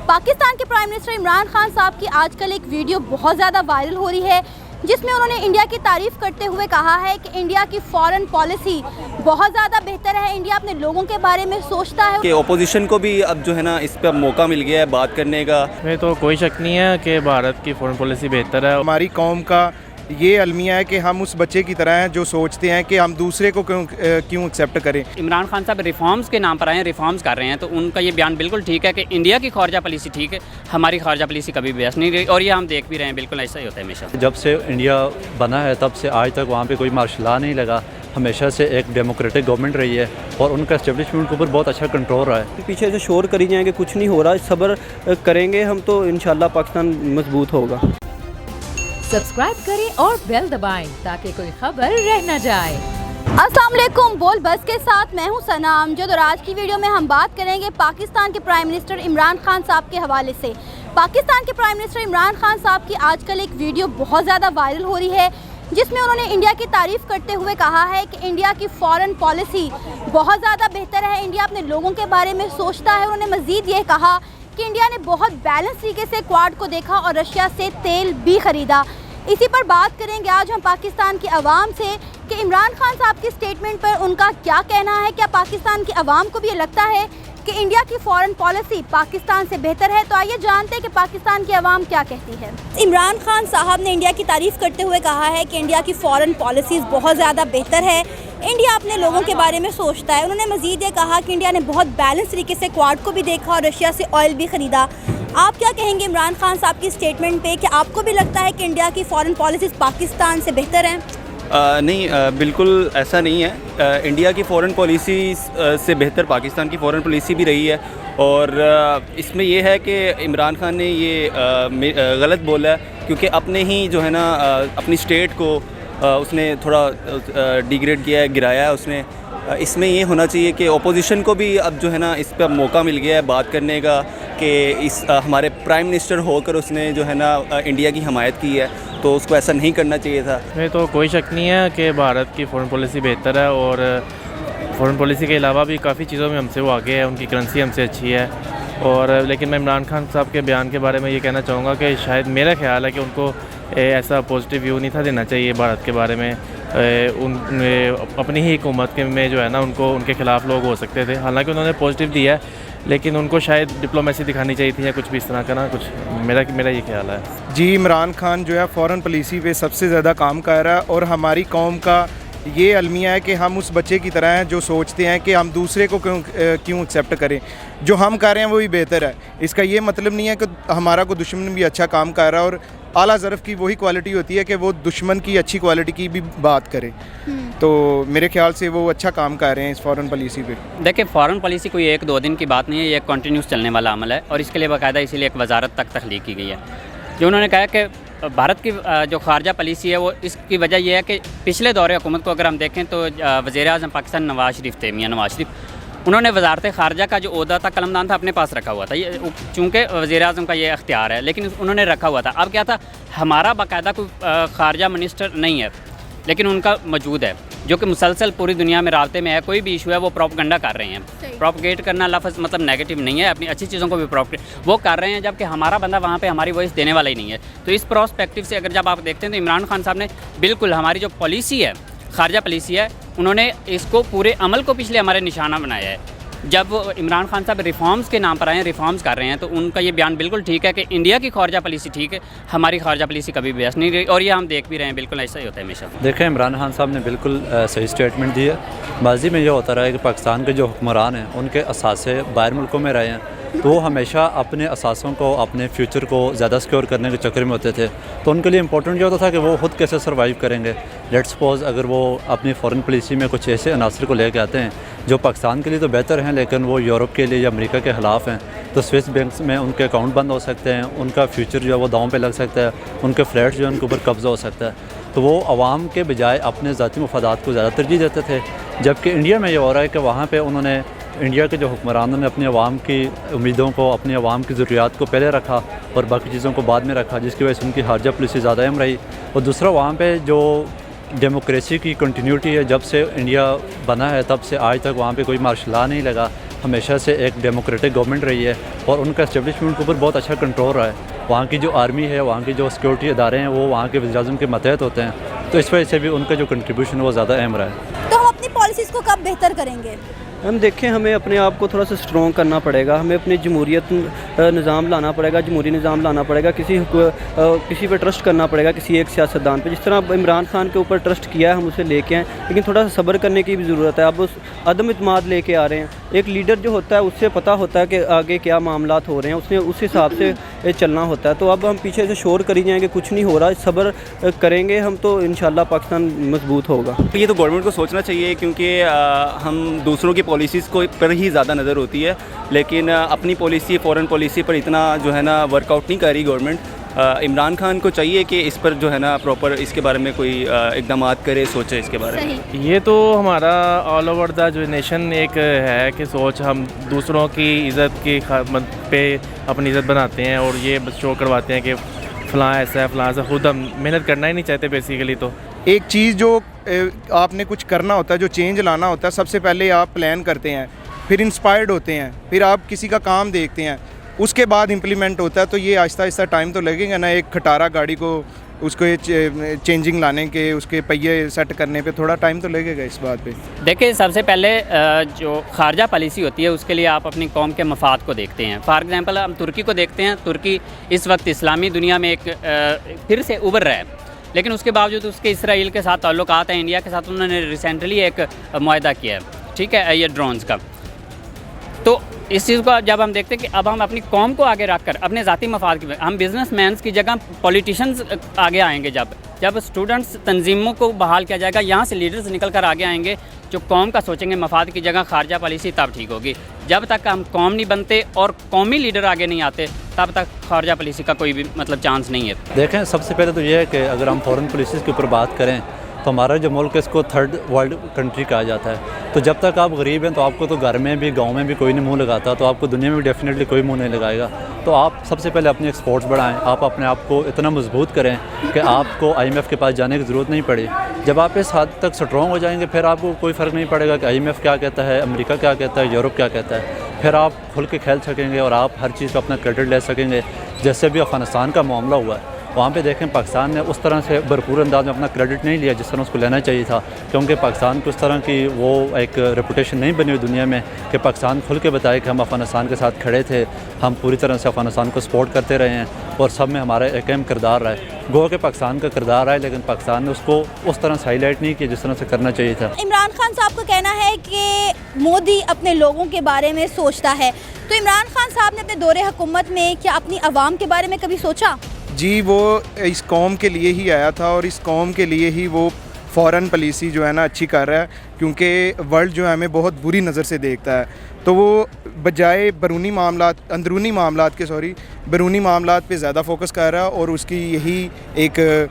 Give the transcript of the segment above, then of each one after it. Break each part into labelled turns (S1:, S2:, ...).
S1: पाकिस्तान के prime minister Imran Khan साहब की आजकल एक वीडियो बहुत ज़्यादा वायरल हो रही है जिसमें उन्होंने इंडिया की तारीफ़ करते हुए कहा है कि इंडिया की फॉरेन पॉलिसी बहुत ज़्यादा बेहतर है, इंडिया अपने लोगों के बारे में सोचता है
S2: कि ओपोजिशन को भी अब जो है ना इस पर मौका मिल गया है बात करने का।
S3: में तो कोई शक नहीं है कि भारत की फॉरेन पॉलिसी बेहतर है।
S4: हमारी कौम का ये अलमिया है कि हम उस बच्चे की तरह हैं जो सोचते हैं कि हम दूसरे को क्यों एक्सेप्ट करें।
S5: इमरान खान साहब रिफॉर्म्स के नाम पर आए हैं, रिफॉर्म्स कर रहे हैं, तो उनका ये बयान बिल्कुल ठीक है कि इंडिया की खारजा पॉलिसी ठीक है, हमारी खारजा पॉलिसी कभी भी बेस्ट नहीं रही, और ये हम देख भी रहे हैं, बिल्कुल ऐसा ही होता है हमेशा।
S6: जब से इंडिया बना है तब से आज तक वहाँ पे कोई मार्शल लॉ नहीं लगा, हमेशा से एक डेमोक्रेटिक गवर्नमेंट रही है और उनका एस्टेब्लिशमेंट के ऊपर बहुत अच्छा कंट्रोल रहा है।
S2: पीछे से शोर करी जाएंगे, कुछ नहीं हो रहा, सब्र करेंगे हम तो इंशाल्लाह पाकिस्तान मजबूत होगा।
S7: सब्सक्राइब करें और बेल दबाएं ताकि कोई खबर रह न जाए।
S1: अस्सलाम वालेकुम, बोल बस के साथ मैं हूं सना अमजद और आज की वीडियो में हम बात करेंगे पाकिस्तान के प्राइम मिनिस्टर इमरान खान साहब के हवाले से। पाकिस्तान के प्राइम मिनिस्टर इमरान खान साहब की आजकल एक वीडियो बहुत ज़्यादा वायरल हो रही है जिसमें उन्होंने इंडिया की तारीफ़ करते हुए कहा है कि इंडिया की फॉरेन पॉलिसी बहुत ज़्यादा बेहतर है, इंडिया अपने लोगों के बारे में सोचता है। उन्होंने मज़ीद ये कहा कि इंडिया ने बहुत बैलेंस तरीके से क्वाड को देखा और रशिया से तेल भी ख़रीदा। इसी पर बात करेंगे आज हम पाकिस्तान की आवाम से कि इमरान खान साहब की स्टेटमेंट पर उनका क्या कहना है। क्या पाकिस्तान की आवाम को भी ये लगता है कि इंडिया की फॉरेन पॉलिसी पाकिस्तान से बेहतर है? तो आइए जानते हैं कि पाकिस्तान की आवाम क्या कहती है। इमरान खान साहब ने इंडिया की तारीफ़ करते हुए कहा है कि इंडिया की फॉरेन पॉलिसीज़ बहुत ज़्यादा बेहतर है, इंडिया अपने लोगों के बारे में सोचता है। उन्होंने मज़ीद ये कहा कि इंडिया ने बहुत बैलेंस तरीके से क्वाड को भी देखा और रशिया से ऑयल भी ख़रीदा। आप क्या कहेंगे इमरान खान साहब की स्टेटमेंट पे? कि आपको भी लगता है कि इंडिया की फॉरेन पॉलिसीज़ पाकिस्तान से बेहतर हैं?
S2: नहीं, बिल्कुल ऐसा नहीं है। इंडिया की फ़ॉरेन पॉलिसी से बेहतर पाकिस्तान की फ़ॉरेन पॉलिसी भी रही है और इसमें यह है कि इमरान खान ने ये गलत बोला है क्योंकि अपने ही जो है ना अपनी स्टेट को उसने थोड़ा डिग्रेड किया है, गिराया है उसने। इसमें ये होना चाहिए कि ओपोजिशन को भी अब जो है ना इस पर मौका मिल गया है बात करने का कि इस हमारे प्राइम मिनिस्टर होकर उसने जो है ना इंडिया की हमायत की है, तो उसको ऐसा नहीं करना चाहिए था।
S3: में तो कोई शक नहीं है कि भारत की फॉरेन पॉलिसी बेहतर है और फॉरेन पॉलिसी के अलावा भी काफ़ी चीज़ों में हमसे वो आगे है, उनकी करेंसी हमसे अच्छी है। और लेकिन मैं इमरान खान साहब के बयान के बारे में ये कहना चाहूँगा कि शायद मेरा ख्याल है कि उनको ऐसा पॉजिटिव व्यू नहीं था देना चाहिए भारत के बारे में। अपनी ही हुकूमत के में जो है ना उनको उनके ख़िलाफ़ लोग हो सकते थे, हालांकि उन्होंने पॉजिटिव दिया है, लेकिन उनको शायद डिप्लोमेसी दिखानी चाहिए थी या कुछ भी इस तरह का ना कुछ। मेरा ये ख्याल है।
S4: जी, इमरान खान जो है फ़ॉरेन पॉलिसी पे सबसे ज़्यादा काम कर रहा है और हमारी कौम का ये अलमिया है कि हम उस बच्चे की तरह हैं जो सोचते हैं कि हम दूसरे को क्यों एक्सेप्ट करें। जो हम कर रहे हैं वो भी बेहतर है। इसका ये मतलब नहीं है कि हमारा कोई दुश्मन भी अच्छा काम कर रहा है, और आला ज़रफ़ की वही क्वालिटी होती है कि वो दुश्मन की अच्छी क्वालिटी की भी बात करे। तो मेरे ख्याल से वो अच्छा काम कर रहे हैं इस फ़ॉरेन पॉलिसी पे।
S5: देखिए, फ़ॉरेन पॉलिसी कोई 1-2 दिन की बात नहीं है, ये एक कंटिन्यूस चलने वाला अमल है और इसके लिए बाकायदा इसीलिए एक वजारत तक तख्लीक की गई है। जो उन्होंने कहा कि भारत की जो खारजा पॉलिसी है वो इसकी वजह यह है कि पिछले दौरे हुकूमत को अगर हम देखें तो वज़ीर-ए-आज़म पाकिस्तान नवाज़ शरीफ थे, मियाँ नवाज़ शरीफ, उन्होंने वजारत खारजा का जो ओहदा था, कलमदान था, अपने पास रखा हुआ था। ये चूँकि वज़ीर-ए-आज़म का ये अख्तियार है, लेकिन उन्होंने रखा हुआ था। अब क्या था, हमारा बाकायदा कोई खारजा मिनिस्टर नहीं है, लेकिन उनका मौजूद है जो कि मुसलसल पूरी दुनिया में राब्ते में है। कोई भी इशू है वो प्रोपगंडा कर रहे हैं। प्रोपगेट करना लफ्ज़ मतलब नेगेटिव नहीं है, अपनी अच्छी चीज़ों को भी प्रोपगेट वो कर रहे हैं, जबकि हमारा बंदा वहाँ पे हमारी वॉइस देने वाला ही नहीं है। तो इस प्रोस्पेक्टिव से अगर जब आप देखते हैं तो इमरान खान साहब ने बिल्कुल हमारी जो पॉलिसी है, खारजा पॉलिसी है, उन्होंने इसको पूरे अमल को पिछले हमारे निशाना बनाया है। जब इमरान खान साहब रिफॉर्म्स के नाम पर आए हैं, रिफॉर्म्स कर रहे हैं, तो उनका ये बयान बिल्कुल ठीक है कि इंडिया की खारजा पॉलिसी ठीक है, हमारी खारजा पॉलिसी कभी भी बेस्ट नहीं रही, और ये हम देख भी रहे हैं, बिल्कुल ऐसा ही होता है हमेशा।
S6: देखें, इमरान खान साहब ने बिल्कुल सही स्टेटमेंट दी है। माजी में ये होता रहा है कि पाकिस्तान के जो हुक्मरान हैं उनके असासे बाहर मुल्कों में रहे हैं, तो वो हमेशा अपने असासों को, अपने फ्यूचर को ज़्यादा सिक्योर करने के चक्कर में होते थे। तो उनके लिए इंपॉर्टेंट ये होता था कि वो खुद कैसे सर्वाइव करेंगे। लेट्स सपोज अगर वो अपनी फ़ॉरेन पॉलिसी में कुछ ऐसे अनासर को लेकर आते हैं जो पाकिस्तान के लिए तो बेहतर हैं, लेकिन वो यूरोप के लिए या अमेरिका के ख़िलाफ़ हैं, तो स्विस बैंक्स में उनके अकाउंट बंद हो सकते हैं, उनका फ्यूचर जो है वो दांव पे लग सकता है, उनके फ्लैट्स जो है उनके ऊपर कब्ज़ा हो सकता है। तो वो आवाम के बजाय अपने ज़ाती मफादात को ज़्यादा तरजीह देते थे। जबकि इंडिया में ये हो रहा है कि वहाँ पर उन्होंने, इंडिया के जो हुक्मरानों ने अपनी आवाम की उम्मीदों को, अपनी आवाम की ज़रूरियात को पहले रखा और बाकी चीज़ों को बाद में रखा, जिसकी वजह से उनकी खारजा पॉलिसी ज़्यादा अहम रही। और दूसरा, वहाँ पे जो डेमोक्रेसी की कंटिन्यूटी है, जब से इंडिया बना है तब से आज तक वहाँ पे कोई मार्शल लॉ नहीं लगा, हमेशा से एक डेमोक्रेटिक गवर्नमेंट रही है और उनका इस्टेब्लिशमेंट के ऊपर बहुत अच्छा कंट्रोल रहा है। वहाँ की जो आर्मी है, वहाँ की जो सिक्योरिटी इदारे हैं, वो वहाँ के वज़ीर-ए-आज़म के मतहत होते हैं, तो इस वजह से भी उनका जो कंट्रीब्यूशन है वो ज़्यादा अहम रहा है।
S1: तो हम अपनी पॉलिसीज़ को कब बेहतर करेंगे?
S8: हम देखें, हमें अपने आप को थोड़ा सा स्ट्रॉन्ग करना पड़ेगा, हमें अपनी जमहूरियत निज़ाम लाना पड़ेगा, जमहूरी निज़ाम लाना पड़ेगा, किसी पे ट्रस्ट करना पड़ेगा, किसी एक सियासतदान पे। जिस तरह इमरान खान के ऊपर ट्रस्ट किया है, हम उसे लेके आए, लेकिन थोड़ा सा सब्र करने की भी ज़रूरत है। अब उस अदम इत्माद लेके आ रहे हैं। एक लीडर जो होता है उससे पता होता है कि आगे क्या मामलात हो रहे हैं, उसने उस हिसाब से चलना होता है। तो अब हम पीछे से शोर करी जाएंगे, कुछ नहीं हो रहा, सब्र करेंगे हम तो इंशाल्लाह पाकिस्तान मजबूत होगा।
S2: ये तो गवर्नमेंट को सोचना चाहिए, क्योंकि हम दूसरों की पॉलिसीज़ को पर ही ज़्यादा नज़र होती है, लेकिन अपनी पॉलिसी, फ़ॉरेन पॉलिसी पर इतना जो है ना वर्कआउट नहीं कर रही गवर्नमेंट। इमरान खान को चाहिए कि इस पर जो है ना प्रॉपर इसके बारे में कोई इक़दामात करे, सोचे इसके बारे में।
S3: ये तो हमारा ऑल ओवर द जो नेशन एक है कि सोच, हम दूसरों की इज़्ज़त की पे अपनी इज़्ज़त बनाते हैं और ये शो करवाते हैं कि फ़लाँ ऐसा है, फ़लाँ ऐसा। खुद हम मेहनत करना ही नहीं चाहते बेसिकली। तो
S4: एक चीज़ जो आपने कुछ करना होता है, जो चेंज लाना होता है, सबसे पहले आप प्लान करते हैं, फिर इंस्पायर्ड होते हैं, फिर आप किसी का काम देखते हैं, उसके बाद इम्प्लीमेंट होता है। तो ये आहिस्ता आहिस्ता टाइम तो लगेगा ना। एक खटारा गाड़ी को उसको चेंजिंग लाने के, उसके पहिए सेट करने पे थोड़ा टाइम तो लगेगा इस बात पे।
S5: देखिए, सबसे पहले जो खारजा पॉलिसी होती है उसके लिए आप अपनी कौम के मफाद को देखते हैं। फॉर एग्जांपल हम तुर्की को देखते हैं। तुर्की इस वक्त इस्लामी दुनिया में एक फिर से उभर रहा है, लेकिन उसके बावजूद उसके इसराइल के साथ ताल्लुकात हैं, इंडिया के साथ उन्होंने रिसेंटली एक मुआहदा किया है, ठीक है, ये ड्रोन्स का। तो इस चीज़ को जब हम देखते हैं कि अब हम अपनी कौम को आगे रख कर अपने ज़ाती मफाद की, हम बिजनेसमैन की जगह पॉलिटिशियंस आगे आएंगे। जब स्टूडेंट्स तंजीमों को बहाल किया जाएगा, यहाँ से लीडर्स निकल कर आगे आएंगे जो कौम का सोचेंगे, मफाद की जगह खारजा पॉलिसी, तब ठीक होगी। जब तक हम कौम नहीं बनते और कौमी लीडर आगे नहीं आते, तब तक खारजा पॉलिसी का कोई भी मतलब चांस नहीं है।
S6: देखें, सबसे पहले तो ये है कि अगर हम फॉरेन पॉलिसीज़ के ऊपर बात करें तो हमारा जो मुल्क है इसको थर्ड वर्ल्ड कंट्री कहा जाता है। तो जब तक आप गरीब हैं तो आपको तो घर में भी, गांव में भी कोई नहीं मुंह लगाता, तो आपको दुनिया में भी डेफिनेटली कोई मुंह नहीं लगाएगा। तो आप सबसे पहले अपनी एक्सपोर्ट्स बढ़ाएं, आप अपने आप को इतना मजबूत करें कि आपको IMF के पास जाने की ज़रूरत नहीं पड़े। जब आप इस हद तक स्ट्रॉन्ग हो जाएंगे, फिर आपको कोई फ़र्क नहीं पड़ेगा कि IMF क्या कहता है, अमेरिका क्या कहता है, यूरोप क्या कहता है। फिर आप खुल के खेल सकेंगे और आप हर चीज़ पर अपना क्रेडिट ले सकेंगे। जैसे भी अफ़गानिस्तान का मामला हुआ है, वहाँ पे देखें पाकिस्तान ने उस तरह से भरपूर अंदाज में अपना क्रेडिट नहीं लिया जिस तरह उसको लेना चाहिए था, क्योंकि पाकिस्तान को उस तरह की वो एक रेपुटेशन नहीं बनी हुई दुनिया में कि पाकिस्तान खुल के बताए कि हम अफ़गानिस्तान के साथ खड़े थे, हम पूरी तरह से अफ़गानिस्तान को सपोर्ट करते रहे हैं और सब में हमारा एक अहम किरदार रहा है। गो के पाकिस्तान का किरदार रहा है, लेकिन पाकिस्तान ने उसको उस तरह से हाईलाइट नहीं किया जिस तरह से करना चाहिए था।
S1: इमरान खान साहब का कहना है कि मोदी अपने लोगों के बारे में सोचता है, तो इमरान खान साहब ने अपने दौरे हुकूमत में क्या अपनी आवाम के बारे में कभी सोचा?
S4: जी, वो इस कौम के लिए ही आया था और इस कौम के लिए ही वो फ़ॉरेन पॉलिसी जो है ना अच्छी कर रहा है, क्योंकि वर्ल्ड जो है हमें बहुत बुरी नज़र से देखता है। तो वो बजाय बैरूनी मामलात पे ज़्यादा फोकस कर रहा है और उसकी यही एक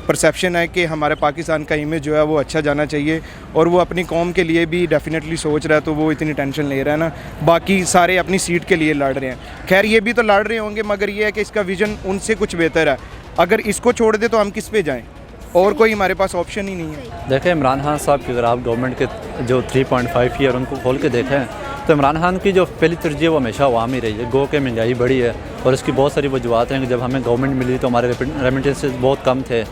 S4: परसेप्शन है कि हमारे पाकिस्तान का इमेज जो है वो अच्छा जाना चाहिए और वो अपनी कौम के लिए भी डेफिनेटली सोच रहा है। तो वो इतनी टेंशन ले रहा है ना, बाकी सारे अपनी सीट के लिए लड़ रहे हैं। खैर, ये भी तो लड़ रहे होंगे, मगर ये है कि इसका विज़न उनसे कुछ बेहतर है। अगर इसको छोड़ दे तो हम किस पे जाएँ, और कोई हमारे पास ऑप्शन ही नहीं है।
S6: देखें, इमरान खान साहब की अगर आप गवर्नमेंट के जो 3.5 ईयर उनको खोल के देखें तो इमरान खान की जो पहली तरजीह वो हमेशा अवाम ही रही है। गो के महंगाई बढ़ी है और इसकी बहुत सारी वजूहत हैं कि जब हमें गवर्नमेंट मिली तो हमारे रेमिटेंसेस बहुत कम थे,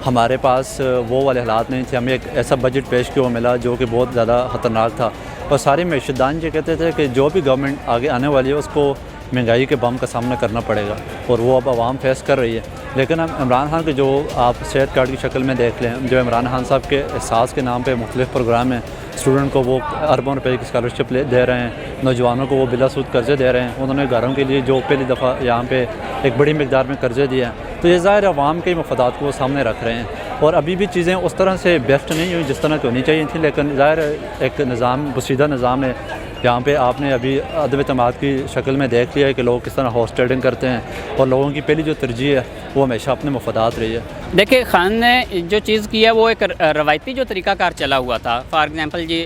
S6: हमारे पास वो वाले हालात नहीं थे, हमें एक ऐसा बजट पेश किया मिला जो कि बहुत ज़्यादा ख़तरनाक था। और सारे मैशदान ये कहते थे कि जो भी गवर्नमेंट आगे आने वाली है उसको महंगाई के बम का सामना करना पड़ेगा, और वो अब आवाम फेस कर रही है। लेकिन हम इमरान खान के जो आप सेहत कार्ड की शक्ल में देख लें, जो इमरान खान साहब के एहसास के नाम पे मुख्तलिफ़ प्रोग्राम हैं, स्टूडेंट को वो अरबों रुपए की स्कॉलरशिप दे रहे हैं, नौजवानों को वो बिलासूद कर्जे दे रहे हैं, उन्होंने घरों के लिए जो पहली दफ़ा यहाँ पे एक बड़ी मिकदार में कर्जे दिए हैं। तो ये ज़ाहिर अवाम के मफादात को वो सामने रख रहे हैं और अभी भी चीज़ें उस तरह से बेस्ट नहीं हुई जिस तरह की होनी चाहिए थी। लेकिन ज़ाहिर एक निज़ाम, बसीदा निज़ाम है, यहाँ पे आपने अभी अदब तमाद की शक्ल में देख लिया है कि लोग किस तरह हॉर्स ट्रेडिंग करते हैं और लोगों की पहली जो तरजीह है वो हमेशा अपने मफादात रही है।
S5: देखिए, खान ने जो चीज़ की है वो एक रवायती जो तरीक़ाकार चला हुआ था। फॉर एग्ज़ाम्पल जी,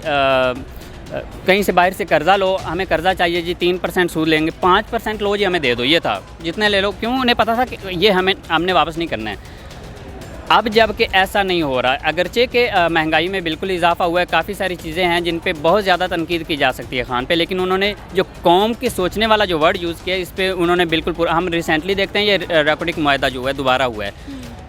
S5: कहीं से बाहर से कर्ज़ा लो, हमें कर्ज़ा चाहिए जी, 3% सूद लेंगे, 5% लो जी, हमें दे दो, ये था, जितने ले लो। क्यों? उन्हें पता था कि ये हमने वापस नहीं करना है। अब जबकि ऐसा नहीं हो रहा, अगरचे के महंगाई में बिल्कुल इजाफा हुआ है, काफ़ी सारी चीज़ें हैं जिन पे बहुत ज़्यादा तनकीद की जा सकती है खान पे, लेकिन उन्होंने जो कौम के सोचने वाला जो वर्ड यूज़ किया इस पर उन्होंने बिल्कुल पूरा, हम रिसेंटली देखते हैं ये रेकोडिक मुआहदा जो है दोबारा हुआ है,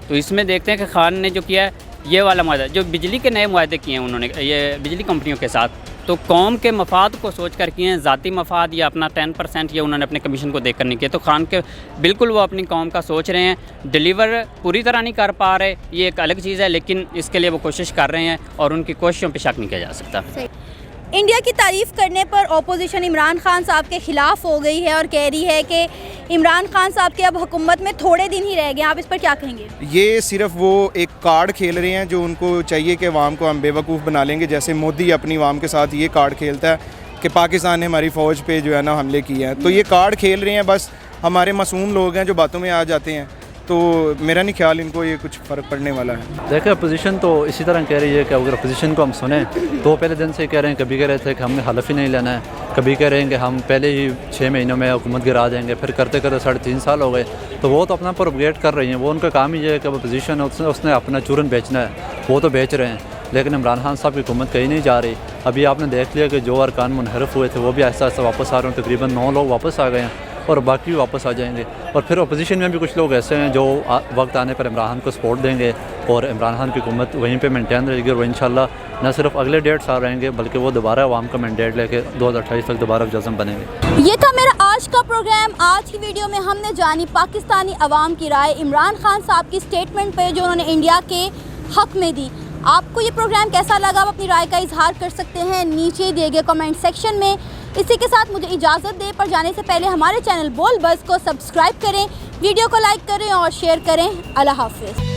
S5: तो इसमें देखते हैं कि खान ने जो किया है ये वाला मुआहदा, जो बिजली के नए मुआहदे किए हैं उन्होंने ये बिजली कंपनियों के साथ, तो कौम के मफाद को सोच कर किए हैं, ज़ाती मफाद या अपना 10% ये उन्होंने अपने कमीशन को देख कर नहीं किया। तो खान के बिल्कुल वो अपनी कौम का सोच रहे हैं, डिलीवर पूरी तरह नहीं कर पा रहे, ये एक अलग चीज़ है, लेकिन इसके लिए वो कोशिश कर रहे हैं और उनकी कोशिशों पर शक नहीं किया जा सकता।
S1: इंडिया की तारीफ़ करने पर ओपोजिशन इमरान खान साहब के ख़िलाफ़ हो गई है और कह रही है कि इमरान खान साहब के अब हुकूमत में थोड़े दिन ही रह गए, आप इस पर क्या कहेंगे?
S4: ये सिर्फ वो एक कार्ड खेल रहे हैं जो उनको चाहिए कि अवाम को हम बेवकूफ़ बना लेंगे, जैसे मोदी अपनी अवाम के साथ ये कार्ड खेलता है कि पाकिस्तान ने हमारी फ़ौज पे जो है ना हमले किए हैं, तो ये कार्ड खेल रहे हैं। बस हमारे मासूम लोग हैं जो बातों में आ जाते हैं, तो मेरा नहीं ख्याल इनको ये कुछ फ़र्क पड़ने वाला है।
S6: देखिए अपोजिशन तो इसी तरह कह रही है कि अगर अपोजिशन को हम सुने तो पहले दिन से कह रहे हैं, कभी कह रहे थे कि हमने हलफ ही नहीं लेना है, कभी कह रहे हैं कि हम पहले ही 6 महीनों में हुकूमत गिरा देंगे, फिर करते करते 3.5 साल हो गए, तो वो तो अपना प्रोपगेट कर रही हैं, वो उनका काम ही है कि अपोजिशन उसने अपना चूरन बेचना है, वो तो बेच रहे हैं, लेकिन इमरान खान साहब की हुकूमत कहीं नहीं जा रही। अभी आपने देख लिया कि जो अरकान मुनहरफ हुए थे वो भी ऐसा ऐसा वापस आ रहे हैं, तकरीबन 9 लोग वापस आ गए हैं और बाकी भी वापस आ जाएंगे। और फिर अपोजिशन में भी कुछ लोग ऐसे हैं जो वक्त आने पर इमरान खान को सपोर्ट देंगे और इमरान खान की हुकूमत वहीं पे मेंटेन रहेगी, और वो इंशाल्लाह न सिर्फ अगले 1.5 साल रहेंगे बल्कि वो दोबारा अवाम का मैंडेट लेके 2028 तक दोबारा जज़म बनेंगे।
S1: ये था मेरा आज का प्रोग्राम। आज की वीडियो में हमने जानी पाकिस्तानी अवाम की राय इमरान खान साहब की स्टेटमेंट पे जो उन्होंने इंडिया के हक़ में दी। आपको ये प्रोग्राम कैसा लगा, आप अपनी राय का इजहार कर सकते हैं नीचे दिए गए कमेंट सेक्शन में। इसी के साथ मुझे इजाज़त दें, पर जाने से पहले हमारे चैनल बोल बस को सब्सक्राइब करें, वीडियो को लाइक करें और शेयर करें। अल्लाह हाफ़िज़।